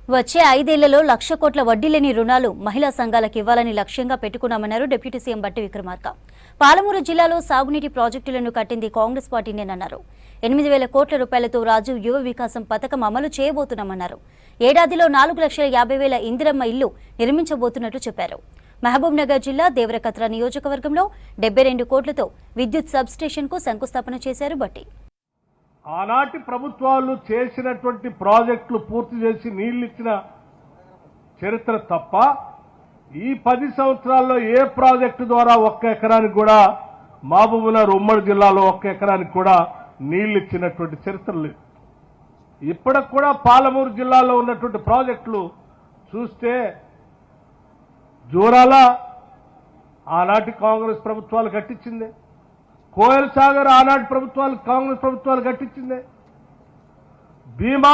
వచ్చే 5 ఏళ్లలో 1,00,000 కోట్ల వడ్డీ లేని రుణాలు మహిళా సంఘాలకు ఇవ్వాలని లక్ష్యంగా పెట్టుకున్నామన్నారు డిప్యూటీ సీఎం బట్టి విక్రమార్క. పాలమూరు జిల్లాలో సాగునీటి ప్రాజెక్టులను కట్టింది కాంగ్రెస్ పార్టీనేనన్నారు. 8,000 కోట్ల రూపాయలతో రాజు యువ వికాసం పథకం అమలు చేయబోతున్నామన్నారు. ఏడాదిలో 4,50,000 ఇందిరమ్మ ఇల్లు నిర్మించబోతున్నట్లు చెప్పారు. మహబూబ్ నగర్ జిల్లా దేవరకత్ర నియోజకవర్గంలో 72 కోట్లతో విద్యుత్ సబ్ స్టేషన్ కు శంకుస్థాపన చేశారు బట్టి. ఆనాటి ప్రభుత్వాలు చేసినటువంటి ప్రాజెక్టులు పూర్తి చేసి నీళ్లు ఇచ్చిన చరిత్ర తప్ప ఈ 10 సంవత్సరాల్లో ఏ ప్రాజెక్టు ద్వారా 1 ఎకరానికి కూడా మహబూబ్నగర్ ఉమ్మడి జిల్లాలో 1 ఎకరానికి కూడా నీళ్లు ఇచ్చినటువంటి చరిత్ర లేదు. ఇప్పటికి కూడా పాలమూరు జిల్లాలో ఉన్నటువంటి ప్రాజెక్టులు చూస్తే జోరాల ఆనాటి కాంగ్రెస్ ప్రభుత్వాలు కట్టించింది, కోయల్ సాగర్ ఆనాటి ప్రభుత్వాలు కాంగ్రెస్ ప్రభుత్వాలు కట్టించింది, భీమా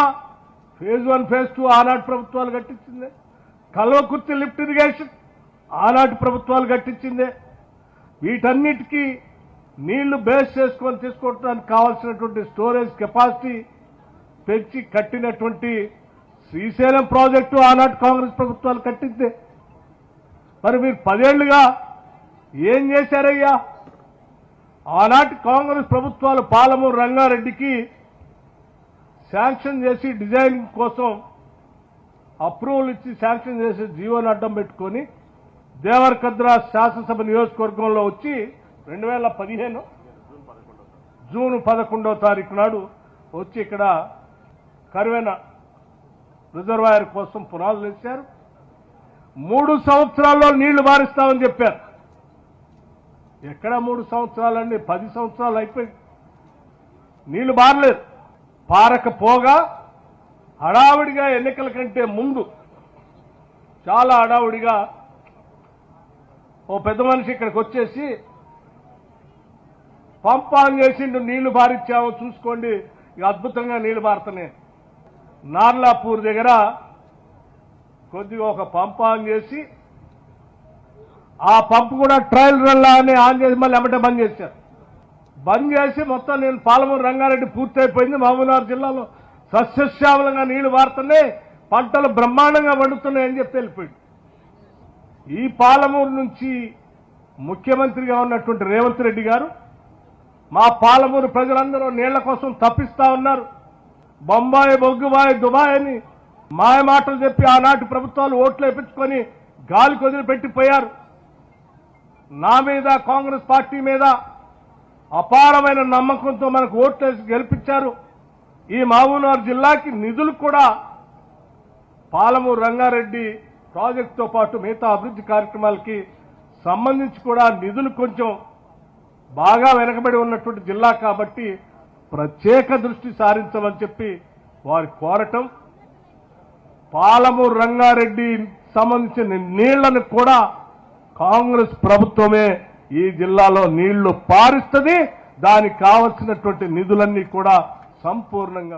ఫేజ్ 1 ఫేజ్ 2 ఆనాటి ప్రభుత్వాలు కట్టించింది, కల్వకుర్తి లిఫ్ట్ ఇరిగేషన్ ఆనాటి ప్రభుత్వాలు కట్టించింది. వీటన్నిటికీ నీళ్లు బేస్ చేసుకొని తీసుకోవడానికి కావాల్సినటువంటి స్టోరేజ్ కెపాసిటీ పెంచి కట్టినటువంటి శ్రీశైలం ప్రాజెక్టు ఆనాటి కాంగ్రెస్ ప్రభుత్వాలు కట్టింది. మరి మీరు 10 ఏళ్లుగా ఏం చేశారయ్యా? ఆనాటి కాంగ్రెస్ ప్రభుత్వాలు పాలమూరు రంగారెడ్డికి శాంక్షన్ చేసి డిజైనింగ్ కోసం అప్రూవల్ ఇచ్చి శాంక్షన్ చేసి జీవోని అడ్డం పెట్టుకొని దేవరకద్ర శాసనసభ నియోజకవర్గంలో వచ్చి 2015 జూన్ 11వ తారీఖు నాడు వచ్చి ఇక్కడ కరువెన రిజర్వాయర్ కోసం పునాదులు వేశారు. 3 సంవత్సరాల్లో నీళ్లు మారుస్తామని చెప్పారు. ఎక్కడ 3 సంవత్సరాలండి? 10 సంవత్సరాలు అయిపోయి నీళ్లు మారలేదు. పారకపోగా హడావుడిగా ఎన్నికల కంటే ముందు చాలా హడావుడిగా ఓ పెద్ద మనిషి ఇక్కడికి వచ్చేసి పంప్ ఆన్ చేసిండు, నీళ్లు బారిచ్చామో చూసుకోండి, ఇక అద్భుతంగా నీళ్లు బారుతున్నాయి. నార్లాపూర్ దగ్గర కొద్దిగా ఒక పంప్ ఆన్ చేసి ఆ పంపు కూడా ట్రయల్ రన్లా అని ఆన్ చేసి మళ్ళీ ఎమ్మటే బంద్ చేశారు. బంద్ చేసి మొత్తం నేను పాలమూరు రంగారెడ్డి పూర్తయిపోయింది, మహబూబ్నగర్ జిల్లాలో సస్యశ్యామలంగా నీళ్లు మారుతున్నాయి, పంటలు బ్రహ్మాండంగా పండుతున్నాయని చెప్పి వెళ్ళిపోయింది. ఈ పాలమూరు నుంచి ముఖ్యమంత్రిగా ఉన్నటువంటి రేవంత్ రెడ్డి గారు మా పాలమూరు ప్రజలందరూ నీళ్ల కోసం తప్పిస్తా ఉన్నారు. బొంబాయి, బొగ్గుబాయి, దుబాయ్ అని మాయ మాటలు చెప్పి ఆనాటి ప్రభుత్వాలు ఓట్లు వేయించుకొని గాలి కొదిలిపెట్టిపోయారు. నా మీద, కాంగ్రెస్ పార్టీ మీద అపారమైన నమ్మకంతో మనకు ఓట్లేసి గెలిపించారు. ఈ మహబూబ్నగర్ జిల్లాకి నిధులు కూడా పాలమూరు రంగారెడ్డి ప్రాజెక్టుతో పాటు మిగతా అభివృద్ధి కార్యక్రమాలకి సంబంధించి కూడా నిధులు కొంచెం బాగా వెనకబడి ఉన్నటువంటి జిల్లా కాబట్టి ప్రత్యేక దృష్టి సారించమని చెప్పి వారి కోరటం. పాలమూరు రంగారెడ్డి సంబంధించిన నీళ్లను కూడా కాంగ్రెస్ ప్రభుత్వమే ఈ జిల్లాలో నీళ్లు పారిస్తుంది. దానికి కావలసినటువంటి నిధులన్నీ కూడా సంపూర్ణంగా